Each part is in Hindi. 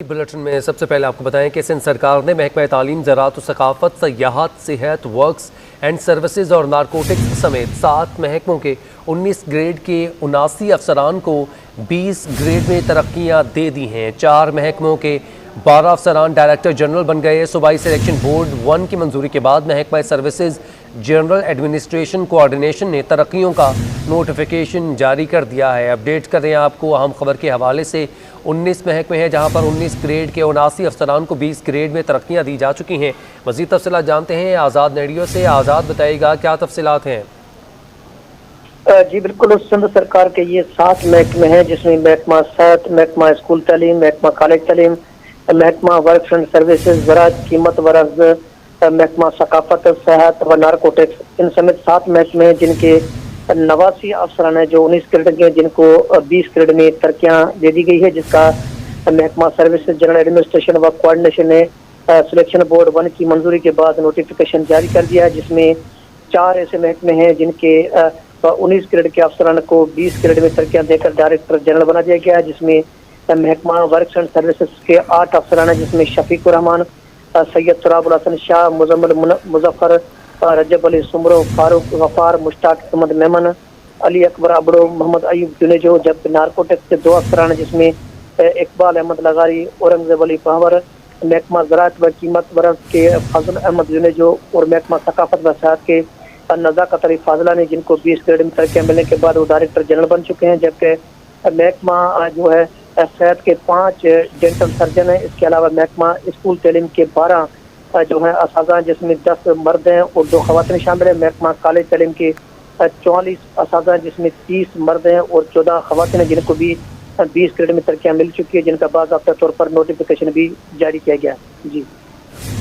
बुलेटिन में सबसे पहले आपको बताएं कि सिंध सरकार ने महकमा तालीम, ज़राअत व सकाफत, सयाहत, सेहत, वर्क्स एंड सर्विसेज और नारकोटिक्स समेत 7 महकमों के 19 ग्रेड के 79 अफसरान को 20 ग्रेड में तरक्कियां दे दी हैं। 4 महकमों के 12 अफसरान डायरेक्टर जनरल बन गए। सूबाई सिलेक्शन बोर्ड 1 की मंजूरी के बाद महकमा सर्विसेज जनरल एडमिनिस्ट्रेशन कोऑर्डिनेशन ने तरक्कियों का नोटिफिकेशन जारी कर दिया है। अपडेट कर रहे हैं आपको अहम खबर के हवाले से। 19 महकमे हैं जहां पर 19 ग्रेड के 79 अफसरान को 20 ग्रेड में तरक्कियां दी जा चुकी हैं। मज़ीद तफसीलात जानते हैं आज़ाद रेडियो से। आज़ाद, बताइएगा क्या तफसीलात हैं? जी बिल्कुल, सिंध सरकार के ये 7 महकमे हैं जिसमें महकमा सेहत, महकमा स्कूल तालीम, महकमा कॉलेज तालीम, महकमा वर्क्स एंड सर्विसेज, ज़राअत, कीमत वरज़, महकमा सकाफत, सेहत व नारकोटिक्स, इन समेत 7 महकमे हैं जिनके 89 अफसरान हैं जो 19 ग्रेड के, जिनको 20 ग्रेड में तरक्कियां दे दी गई है, जिसका महकमा सर्विसेज जनरल एडमिनिस्ट्रेशन व कोऑर्डिनेशन ने सिलेक्शन बोर्ड 1 की मंजूरी के बाद नोटिफिकेशन जारी कर दिया है, जिसमें 4 ऐसे महकमे हैं जिनके 19 ग्रेड के अफसरान को 20 ग्रेड में तरक्कियां देकर डायरेक्टर जनरल बना दिया गया है, जिसमें महकमा वर्क्स एंड सर्विसेज के 8 अफसरान हैं जिसमें शफीकुर रहमान, सैयद सराबुल हसन शाह, मुजम्मिल मुजफ्फर, रजब अली सुमरो, फारूक गफार, मुश्ताक अहमद मेमन, अली अकबर अबड़ो, मोहम्मद अयूब जुनेजो। जबकि नारकोटिक्स के 2 अफसरान जिसमें इकबाल अहमद लगारी, औरंगजेब अली पहवर, महकमा ज़राअत व कीमत वरज़ के फजल अहमद जुनेजो और महकमा सकाफत व सेहत के नज़ाकत अली फाजला ने, जिनको 20 ग्रेड में तरक्कियां मिलने के बाद वो डायरेक्टर जनरल बन चुके हैं। जबकि महकमा जो है सेहत के 5 डेंटल सर्जन हैं। इसके अलावा महकमा स्कूल तालीम के 12 जो है असाज़ा जिसमें 10 मर्द हैं और 2 ख़वातीन शामिल हैं। महकमा कॉलेज तालीम के 44 असाज़ा जिसमें 30 मर्द हैं और 14 ख़वातीन हैं, जिनको भी 20 ग्रेड में तरक्कियां मिल चुकी है, जिनका बाज़ाब्ता तौर पर नोटिफिकेशन भी जारी किया गया है। जी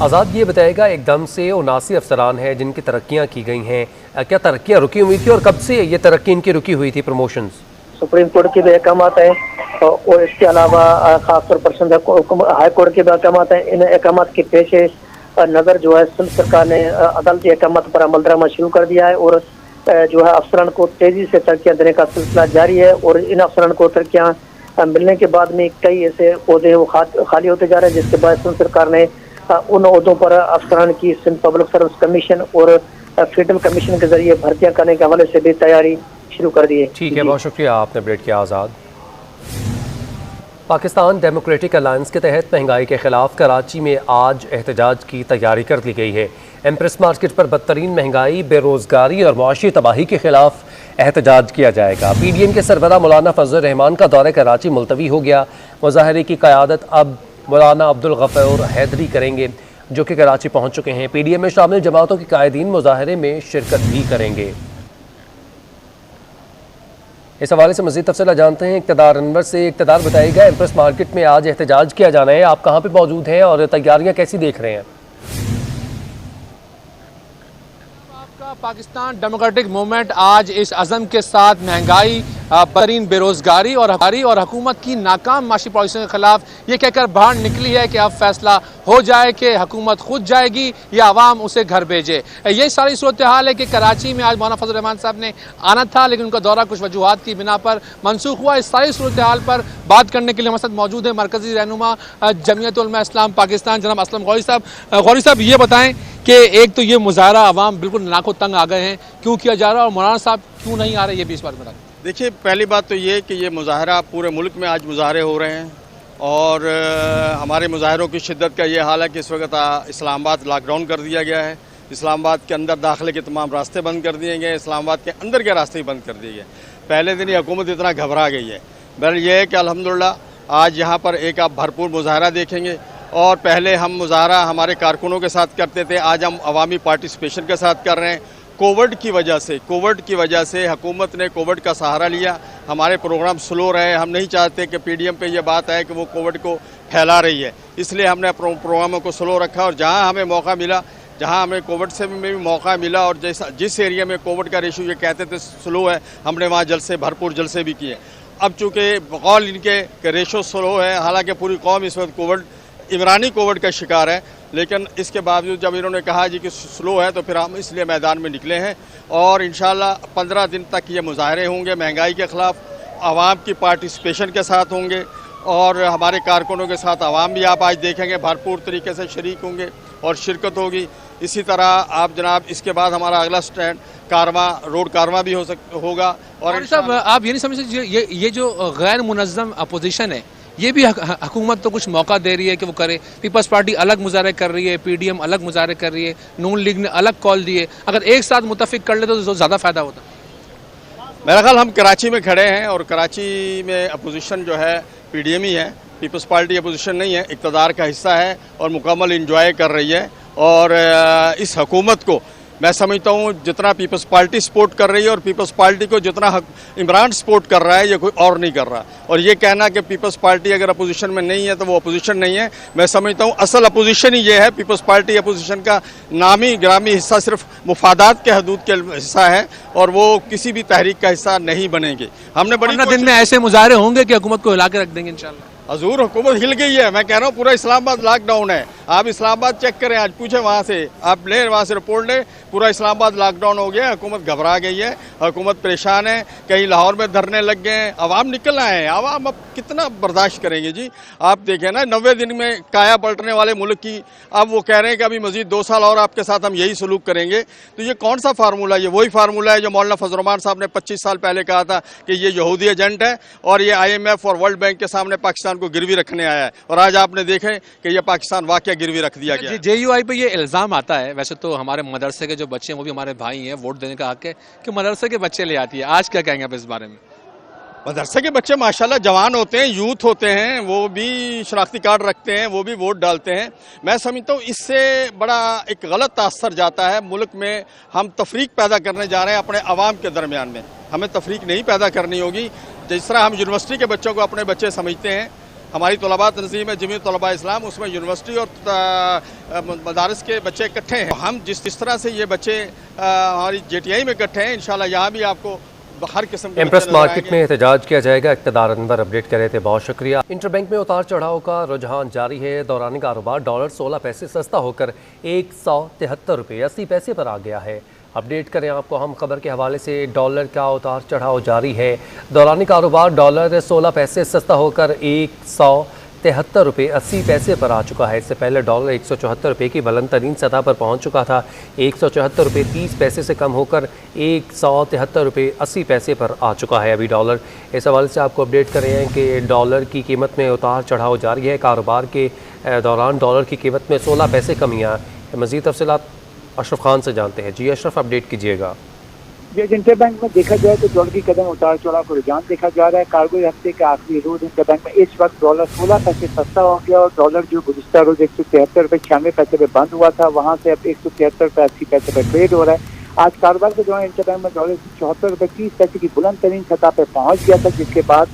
आज़ाद, ये बताएगा एकदम से 79 अफसरान हैं जिनकी तरक्कियां की गई हैं, क्या तरक्कियां रुकी हुई थी और कब से ये तरक्की इनकी रुकी हुई थी? प्रमोशंस सुप्रीम कोर्ट के भी अहकामात हैं और इसके अलावा खासतौर पर हाई कोर्ट के भी अहकामात हैं। इन अहकामात के पेश नज़र जो है सिंध सरकार ने अदालती अहकामात पर अमल दरामद शुरू कर दिया है और जो है अफसरान को तेज़ी से तरक्कियां देने का सिलसिला जारी है। और इन अफसरान को तरक्कियां मिलने के बाद में कई ऐसे ओहदे वो खाली होते जा रहे हैं, जिसके बाद सिंध सरकार ने उन ओहदों पर अफसरान की सिंध पब्लिक सर्विस कमीशन और फ्रीडम कमीशन के जरिए भर्तियां करने के हवाले से भी तैयारी शुरू कर दी है। ठीक है, बहुत शुक्रिया, आपने अपडेट किया आज़ाद। पाकिस्तान डेमोक्रेटिक अलायंस के तहत महंगाई के खिलाफ कराची में आज एहतजाज की तैयारी कर ली गई है। एम्प्रेस मार्केट पर बदतरीन महंगाई, बेरोजगारी और मुआशी तबाही के खिलाफ एहतजाज किया जाएगा। PDM के सरबराह मौलाना फजल रहमान का दौरा कराची मुलतवी हो गया। मुजाहरे की क़यादत अब मौलाना अब्दुल गफ़ूर हैदरी करेंगे, जो कि कराची पहुँच चुके हैं। PDM में शामिल जमातों के कायदीन मुजाहरे में शिरकत भी करेंगे। इस हवाले से मज़ीद तफसीलात जानते हैं इक़्तिदार अनवर से। इक़्तिदार, बताइएगा एम्प्रेस मार्केट में आज एहतजाज किया जाना है, आप कहाँ पे मौजूद हैं और तैयारियाँ कैसी देख रहे हैं? पाकिस्तान डेमोक्रेटिक मूवमेंट आज इस अज़म के साथ महंगाई, बदतरीन बेरोजगारी और हुकूमत की नाकाम माशी पॉलिसी के खिलाफ ये कहकर बाहर निकली है कि अब फैसला हो जाए कि हुकूमत खुद जाएगी या अवाम उसे घर भेजे। ये सारी सूरत हाल है कि कराची में आज मौलाना फजल रहमान साहब ने आना था, लेकिन उनका दौरा कुछ वजूहात की बिना पर मनसूख हुआ। इस सारी सूरत हाल पर बात करने के लिए हमारे साथ मौजूद है मरकजी रहनुमा जमीयत उलमा इस्लाम पाकिस्तान जनाब असलम गौरी साहब। गौरी साहब, ये बताएं कि एक तो ये मुजाहरा अवाम बिल्कुल नाको तंग आ गए हैं, क्यों किया जा रहा है और मौलाना साहब क्यों नहीं आ रहे, ये भी इस बारे में बताएं। देखिए, पहली बात तो ये कि ये मुजाहरा पूरे मुल्क में आज मुजाहरे हो रहे हैं और हमारे मुजाहरों की शिद्दत का ये हाल है कि इस वक्त इस्लामाबाद लॉकडाउन कर दिया गया है। इस्लामाबाद के अंदर दाखिले के तमाम रास्ते बंद कर दिए गए, इस्लामाबाद के अंदर के रास्ते ही बंद कर दिए गए। पहले दिन ही हुकूमत इतना घबरा गई है। बहरहाल ये है कि अल्हम्दुलिल्लाह आज यहाँ पर एक आप भरपूर मुजाहरा देखेंगे। और पहले हम मुजाहरा हमारे कारकुनों के साथ करते थे, आज हम अवामी पार्टिसिपेशन के साथ कर रहे हैं। कोविड की वजह से हुकूमत ने कोविड का सहारा लिया, हमारे प्रोग्राम स्लो रहे। हम नहीं चाहते कि PDM पे ये बात आए कि वो कोविड को फैला रही है, इसलिए हमने प्रोग्रामों को स्लो रखा। और जहां हमें मौका मिला, जहां हमें कोविड से भी मौका मिला और जिस एरिया में कोविड का रेशो ये कहते थे स्लो है, हमने वहाँ जलसे, भरपूर जलसे भी किए। अब चूँकि बकौल इनके रेशो स्लो है, हालाँकि पूरी कौम इस वक्त इमरानी कोविड का शिकार है, लेकिन इसके बावजूद जब इन्होंने कहा जी कि स्लो है तो फिर हम इसलिए मैदान में निकले हैं। और इंशाल्लाह 15 दिन तक ये मुजाहरे होंगे महंगाई के ख़िलाफ़, आवाम की पार्टिसिपेशन के साथ होंगे और हमारे कारकुनों के साथ आवाम भी आप आज देखेंगे भरपूर तरीके से शरीक होंगे और शिरकत होगी। इसी तरह आप जनाब इसके बाद हमारा अगला स्टैंड कारवां रोड कारवां भी होगा। और साहब आप ये नहीं समझते ये जो गैर मुनज़्ज़म अपोजिशन है ये भी हुकूमत तो कुछ मौका दे रही है कि वो करे। पीपल्स पार्टी अलग मुजाहरे कर रही है, PDM अलग मुजाहरे कर रही है, नून लीग ने अलग कॉल दिए, अगर एक साथ मुतफिक कर ले तो ज़्यादा फ़ायदा होता। मेरा ख्याल हम कराची में खड़े हैं और कराची में अपोजिशन जो है PDM ही है, पीपल्स पार्टी अपोजिशन नहीं है, इक़्तिदार का हिस्सा है और मुकम्मल इंजॉय कर रही है। और इस हुकूमत को मैं समझता हूँ जितना पीपल्स पार्टी सपोर्ट कर रही है और पीपल्स पार्टी को जितना इमरान सपोर्ट कर रहा है ये कोई और नहीं कर रहा। और ये कहना कि पीपल्स पार्टी अगर अपोजिशन में नहीं है तो वो अपोजिशन नहीं है, मैं समझता हूँ असल अपोजिशन ही ये है। पीपल्स पार्टी अपोजिशन का नामी ग्रामी हिस्सा सिर्फ मुफादात के हदूद के हिस्सा है और वो किसी भी तहरीक का हिस्सा नहीं बनेगी। हमने बड़ी दिन में ऐसे मुजाहरे होंगे कि हुकूमत को हिला के रख देंगे इंशाल्लाह। हजूर हुकूमत हिल गई है, मैं कह रहा हूँ पूरा इस्लामाबाद लॉकडाउन है। आप इस्लामाबाद चेक करें, आज पूछे वहाँ से, आप ले वहाँ से रिपोर्ट लें, पूरा इस्लामाबाद लॉकडाउन हो गया। हुकूमत घबरा गई है, हुकूमत परेशान है, कहीं लाहौर में धरने लग गए हैं, अवाम निकल आए हैं। अवाम अब कितना बर्दाश्त करेंगे जी। आप देखें ना 90 दिन में काया पलटने वाले मुल्क की अब वो कह रहे हैं कि अभी मजीद 2 साल और आपके साथ हम यही सलूक करेंगे। तो ये कौन सा फार्मूला है? ये वही फार्मूला है जो मौलाना फजल रहमान साहब ने 25 साल पहले कहा था कि ये यहूदी एजेंट है और ये IMF और वर्ल्ड बैंक के सामने पाकिस्तान को गिरवी रखने आया है। और आज आपने देखे कि ये पाकिस्तान वाकया गिरवी रख दिया गया। JUI पे ये इल्ज़ाम आता है, वैसे तो हमारे मदरसे के जो बच्चे हैं वो भी हमारे भाई हैं, वोट देने का हक है, कि मदरसे के बच्चे ले आती है। आज क्या कहेंगे आप इस बारे में? मदरसे के बच्चे माशाल्लाह जवान होते हैं, यूथ होते हैं, वो भी शनाख्ती कार्ड रखते हैं, वो भी वोट डालते हैं। मैं समझता हूँ इससे बड़ा एक गलत असर जाता है। मुल्क में हम तफरीक पैदा करने जा रहे हैं अपने अवाम के दरमियान में। हमें तफरीक नहीं पैदा करनी होगी। जिस तरह हम यूनिवर्सिटी के बच्चों को अपने बच्चे समझते हैं, हमारी तलबा तंजीम है जमीयत तलबा इस्लाम, उसमें यूनिवर्सिटी और मदारस के बच्चे इकट्ठे हैं। हम जिस तरह से ये बच्चे हमारी JTI में इकट्ठे हैं, इंशाल्लाह यहाँ भी आपको हर किस्म के एम्प्रेस मार्केट में एहतजाज किया जाएगा। इक़्तिदार अनवर अपडेट करे थे, बहुत शुक्रिया। इंटरबैंक में उतार चढ़ाव का रुझान जारी है। दौरान कारोबार डॉलर 16 पैसे सस्ता होकर 173 रुपये 80 पैसे पर आ गया है। अपडेट करें आपको हम खबर के हवाले से, डॉलर का उतार चढ़ाव जारी है। दौरानी कारोबार डॉलर 16 पैसे सस्ता होकर 173 रुपये 80 पैसे पर आ चुका है। इससे पहले डॉलर 174 रुपये की बुलंद तरीन सतह पर पहुंच चुका था। 174 रुपये 30 पैसे से कम होकर 173 रुपये 80 पैसे पर आ चुका है अभी डॉलर। इस हवाले से आपको अपडेट कर रहे हैं कि डॉलर की कीमत में उतार चढ़ाव जारी है। कारोबार के दौरान डॉलर की कीमत में 16 पैसे कमियाँ। मज़ीद तफसीलात अशरफ खान से जानते हैं। जी अशरफ, अपडेट कीजिएगा। इंटरबैंक में देखा जाए तो डॉलर की कदम उतार चढ़ाव को रुझान देखा जा रहा है। कार्गो हफ्ते के आखिरी रोज इंटरबैंक में इस वक्त डॉलर 16 पैसे सस्ता हो गया और डॉलर जो गुज़िश्ता रोज 173 रुपये 96 पैसे पे बंद हुआ था, वहाँ से अब 173 रुपये 80 पैसे पर ट्रेड हो रहा है। आज कारोबार के दौरान इंटरबैंक में डॉलर 74 रुपये 30 पैसे की बुलंद तरीन सतह पर पहुँच गया था, जिसके बाद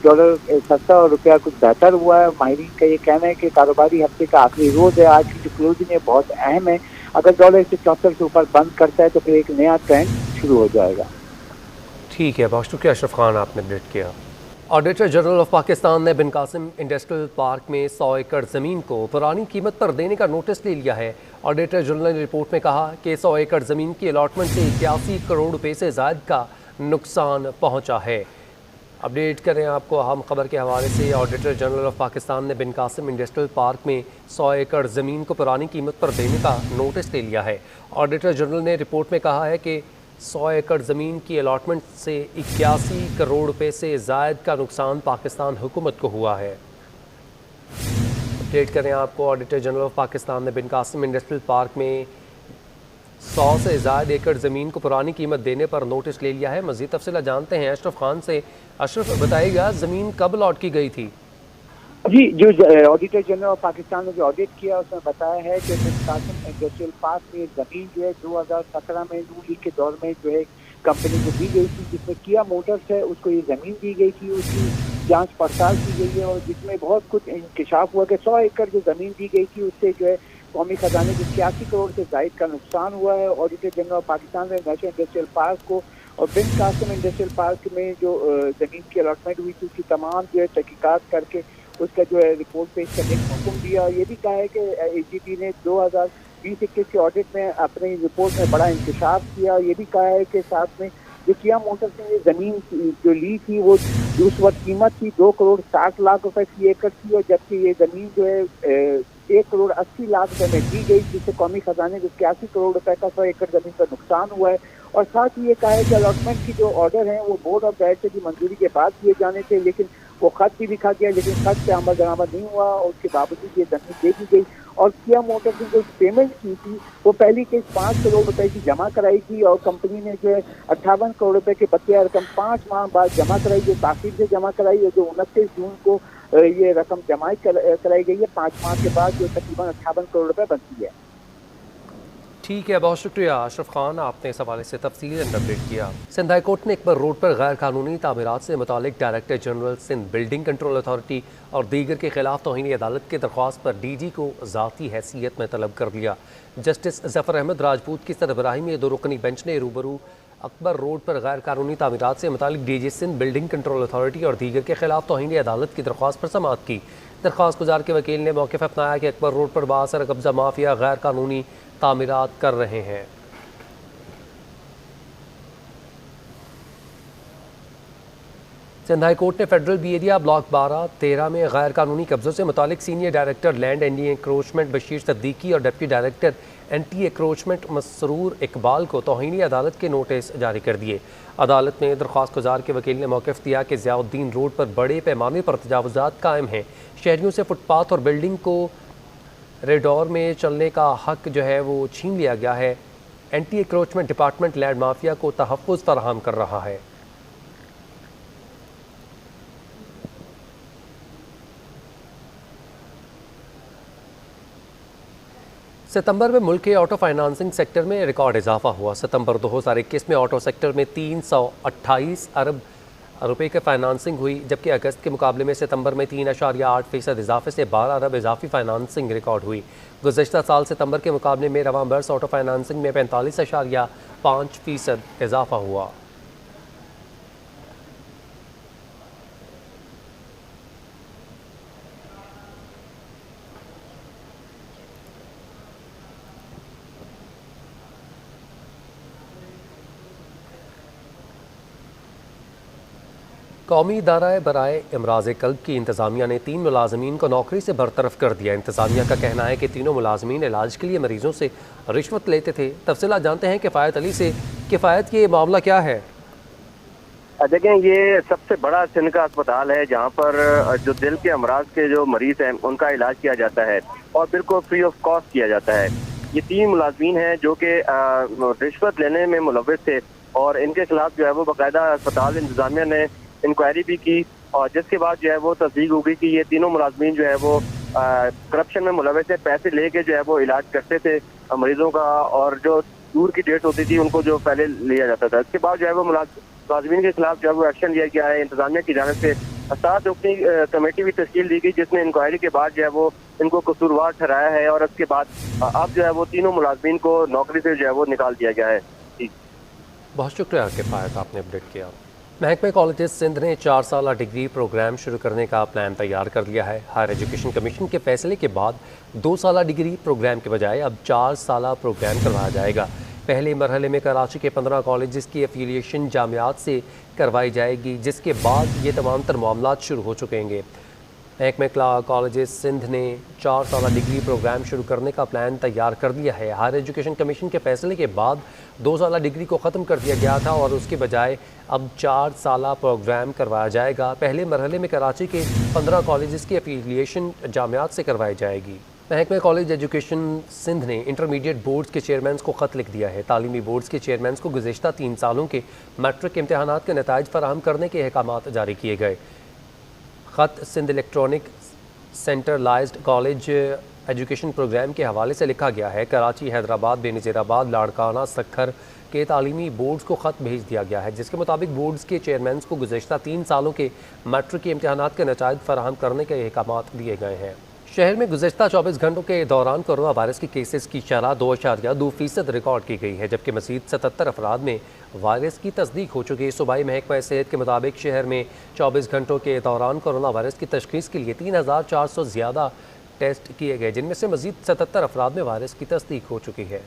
डॉलर सस्ता और रुपया कुछ बेहतर हुआ है। माहिरीन का ये कहना है कि कारोबारी हफ्ते का आखिरी रोज है, आज की जो क्लोजिंग है बहुत अहम है। अगर डॉलर 174 से ऊपर बंद करता है तो फिर एक नया ट्रेंड शुरू हो जाएगा। ठीक है, बहुत शुक्रिया अशरफ खान, आपने अपडेट किया। ऑडिटर जनरल ऑफ पाकिस्तान ने बिन कासिम इंडस्ट्रियल पार्क में 100 एकड़ ज़मीन को पुरानी कीमत पर देने का नोटिस ले लिया है। ऑडिटर जनरल ने रिपोर्ट में कहा कि 100 एकड़ ज़मीन की अलॉटमेंट से 81 करोड़ रुपए से ज़ायद का नुकसान पहुँचा है। अपडेट करें आपको अहम खबर के हवाले से, ऑडिटर जनरल ऑफ पाकिस्तान ने बिन कासिम इंडस्ट्रियल पार्क में 100 एकड़ ज़मीन को पुरानी कीमत पर देने का नोटिस ले लिया है। ऑडिटर जनरल ने रिपोर्ट में कहा है कि 100 एकड़ ज़मीन की अलॉटमेंट से 81 करोड़ रुपए से ज़ायद का नुकसान पाकिस्तान हुकूमत को हुआ है। अपडेट करें आपको, ऑडिटर जनरल ऑफ पाकिस्तान ने बिन कासिम इंडस्ट्रियल पार्क में 100 से ज़ायद एकड़ ज़मीन को पुरानी कीमत देने पर नोटिस ले लिया है। मज़ीद तफसीलात जानते हैं अशरफ खान से। अशरफ, बताइएगा ज़मीन कब लॉट की गई थी? जी, जो ऑडिटर जनरल ऑफ पाकिस्तान ने जो ऑडिट किया उसमें बताया है कि बिन कासिम इंडस्ट्रियल पार्क में ज़मीन जो है 2017 में नून लीग के दौर में जो है कंपनी को दी गई थी, जिसमें किया मोटर्स है उसको ये ज़मीन दी गई थी, उसकी जांच पड़ताल की गई है और जिसमें बहुत कुछ इंकशाफ हुआ कि 100 एकड़ जो ज़मीन दी गई थी उससे जो है कौमी खजाने को 81 करोड़ से ज़ायद का नुकसान हुआ है। ऑडिटर जनरल ऑफ पाकिस्तान ने नेशनल इंडस्ट्रियल पार्क को और बिन कासिम इंडस्ट्रियल पार्क में जो ज़मीन की अलॉटमेंट हुई थी उसकी तमाम जो है तहकीकात करके उसका जो है रिपोर्ट पेश करने का हुक्म दिया। ये भी कहा है कि AGP ने 2020-21 के ऑडिट में अपनी रिपोर्ट में बड़ा इंकशाफ किया। ये भी कहा है कि साथ में जो किया मोटर्स ने ये जमीन जो ली थी वो उस वक्त कीमत थी 2,60,00,000 रुपए की एकड़ थी, और जबकि ये जमीन जो है 1,80,00,000 रुपए में दी गई, जिससे कौमी खजाने को 81 करोड़ रुपए का 100 एकड़ जमीन का नुकसान हुआ है। और साथ ही ये कहा है कि अलॉटमेंट की जो ऑर्डर है वो बोर्ड ऑफ डायरेक्टर की मंजूरी के बाद किए जाने थे, लेकिन वो खत भी लिखा गया, लेकिन खत पे अमल दरामद नहीं हुआ और उसके बावजूद ये जमीन दे दी गई। और किया मोटर्स ने जो पेमेंट की थी वो पहली किस्त 5 करोड़ रुपए की जमा कराई थी, और कंपनी ने जो है 58 करोड़ रुपए की बकाया रकम 5 माह बाद जमा कराई, जो ताखीर से जमा कराई, और जो 29 जून को ये रकम जमा कराई गई है 5 माह के बाद, जो तकरीबन 58 करोड़ रुपए बनती है। ठीक है, बहुत शुक्रिया अशरफ खान, आपने इस हवाले से तफसीलन अपडेट किया। सिंध हाई कोर्ट ने अकबर रोड पर गैर कानूनी तामीरात से मुतालिक director general Sindh building control authority और दीगर के खिलाफ तौहीन अदालत की दरख्वास्त पर DG को ज़ाती हैसियत में तलब कर लिया। जस्टिस जफर अहमद राजपूत की सरबराही में 2 रुकनी बेंच ने रूबरू अकबर रोड पर गैर कानूनी तामीरात से मुतालिक DG Sindh building control authority और दीगर के खिलाफ तौहीन अदालत की दरख्वास्त पर समाअत की। दरख्वास्त गुजार के वकील ने मौक़िफ़ अपनाया कि अकबर रोड पर बाअसर कब्जा माफिया गैर कानूनी तामीरात कर रहे हैं। सिंध हाई कोर्ट ने फेडरल बी एरिया ब्लॉक 12-13 में गैर कानूनी कब्जों से मुतालिक senior director land anti encroachment Bashir Siddiqui और deputy director anti encroachment Masroor Iqbal को तौहीनी अदालत के नोटिस जारी कर दिए। अदालत में दरख्वास्त गुजार के वकील ने मौक़िफ़ दिया कि ज़ियाउद्दीन रोड पर बड़े पैमाने पर तजावुज़ात कायम हैं। शहरियों से फुटपाथ और बिल्डिंग को रेडोर में चलने का हक जो है वो छीन लिया गया है। Anti encroachment department land mafia को तहफ़्फ़ुज़ फराहम कर रहा है। सितंबर में मुल्क के ऑटो फाइनेंसिंग सेक्टर में रिकॉर्ड इजाफा हुआ। सितंबर 2021 में ऑटो सेक्टर में 328 अरब रुपए की फाइनेंसिंग हुई, जबकि अगस्त के मुकाबले में सितंबर में 3.8% इजाफे से 12 अरब इजाफी फाइनेंसिंग रिकॉर्ड हुई। गुज़श्ता साल सितंबर के मुकाबले में रवां बरस ऑटो फाइनेंसिंग में 45.5% इजाफा हुआ। कौमी इदारा बराए इमराज कल्ब की इंतज़ामिया ने 3 मुलाजमीन को नौकरी से बरतरफ कर दिया। इंतज़ामिया का कहना है कि तीनों मुलाजमीन इलाज के लिए मरीजों से रिश्वत लेते थे। तफसीलात जानते हैं किफ़ायत अली से। किफ़ायत, ये मामला क्या है? देखें, ये सबसे बड़ा सिंध का अस्पताल है जहाँ पर जो दिल के अमराज के जो मरीज हैं उनका इलाज किया जाता है और बिल्कुल फ्री ऑफ कॉस्ट किया जाता है। ये 3 मुलाजमीन हैं जो कि रिश्वत लेने में मुलव्वस थे और इनके खिलाफ जो है वो बाकायदा अस्पताल इंतजामिया ने इंक्वायरी भी की, और जिसके बाद जो है वो तस्दीक हो गई कि ये तीनों मुलाजमीन जो है वो करप्शन में मुलव्वस है। पैसे लेके जो है वो इलाज करते थे मरीजों का, और जो दूर की डेट होती थी उनको जो पहले लिया जाता था। इसके बाद जो है वो मुलाजमीन के खिलाफ जो है वो एक्शन लिया गया है। इंतजामिया की जानिब से 7 रुकनी कमेटी भी तश्कील दी गई, जिसने इंक्वायरी के बाद जो है वो इनको कसूरवार ठहराया है, और उसके बाद अब जो है वो तीनों मुलाजमीन को नौकरी से जो है वो निकाल दिया गया है। बहुत शुक्रिया किफ़ायत, आपने अपडेट किया। महकमे कॉलेजेस सिंध ने 4 साला डिग्री प्रोग्राम शुरू करने का प्लान तैयार कर लिया है। हायर एजुकेशन कमीशन के फैसले के बाद 2 साला डिग्री प्रोग्राम के बजाय अब 4 साला प्रोग्राम करवाया जाएगा। पहले मरहले में कराची के 15 कॉलेजेस की एफिलिएशन जामियात से करवाई जाएगी, जिसके बाद ये तमाम तर मामलात शुरू हो चुकेंगे। महकमे कॉलेजेस सिंध ने 4 साला डिग्री प्रोग्राम शुरू करने का प्लान तैयार कर दिया है। हायर एजुकेशन कमीशन के फैसले के बाद 2 साला डिग्री को ख़त्म कर दिया गया था और उसके बजाय अब 4 साला प्रोग्राम करवाया जाएगा। पहले मरहले में कराची के 15 कॉलेजेस की एफिलिएशन जामियात से करवाई जाएगी। महकमे कॉलेज एजुकेशन सिंध ने इंटरमीडिएट बोर्ड्स के चेयरमैन को ख़त लिख दिया है। तालीमी बोर्ड्स के चेयरमैन को गुज़श्ता 3 सालों के मैट्रिक इम्तहानात के नताइज फराहम करने के अहकामात जारी किए गए। ख़त Sindh electronic centralised college education programme के हवाले से लिखा गया है। कराची, हैदराबाद, बेनज़ीराबाद, लाड़काना, सक्खर के तालीमी बोर्ड्स को ख़त भेज दिया गया है, जिसके मुताबिक बोर्ड्स के चेयरमैन को गुज़श्ता 3 सालों के मैट्रिक के इम्तहानात के नताइज फराहम करने के अहकामात दिए गए हैं। शहर में गुज़श्ता 24 घंटों के दौरान कोरोना वायरस के केसेस की शरह 2.2% रिकॉर्ड की गई है, जबकि मज़ीद 77 अफराद में वायरस की तस्दीक हो चुकी है। सूबाई महकमा सेहत के मुताबिक शहर में 24 घंटों के दौरान कोरोना वायरस की तशख़ीस के लिए 3400 ज़्यादा टेस्ट किए गए, जिनमें से मज़ीद 77 अफराद में वायरस की तस्दीक हो चुकी है।